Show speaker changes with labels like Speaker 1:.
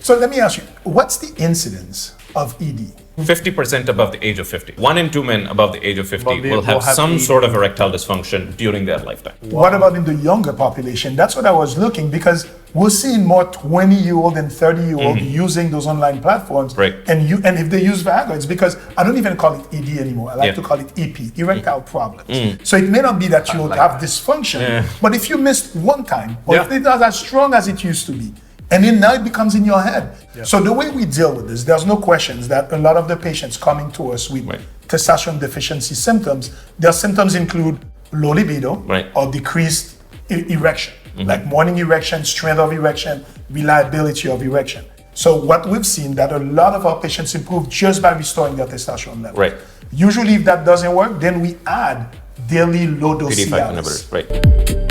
Speaker 1: So let me ask you, what's the incidence of ED?
Speaker 2: 50% above the age of 50. 1 in 2 men above the age of 50 will have some
Speaker 3: ED.
Speaker 2: sort of erectile dysfunction during their lifetime.
Speaker 1: What about in the younger population? That's what I was looking, because we're seeing more 20-year-old and 30-year-old using those online platforms.
Speaker 2: Right.
Speaker 1: And if they use Viagra, it's because I don't even call it ED anymore. I like to call it EP, erectile problems. So it may not be that you have dysfunction, but if you missed one time, or if it's not as strong as it used to be, and then now it becomes in your head. So the way we deal with this, there's no questions that a lot of the patients coming to us with testosterone deficiency symptoms, their symptoms include low libido or decreased erection, like morning erection, strength of erection, reliability of erection. So what we've seen that a lot of our patients improve just by restoring their testosterone level. Usually if that doesn't work, then we add daily low dose
Speaker 2: PD5
Speaker 1: Cialis.
Speaker 2: inhibitors,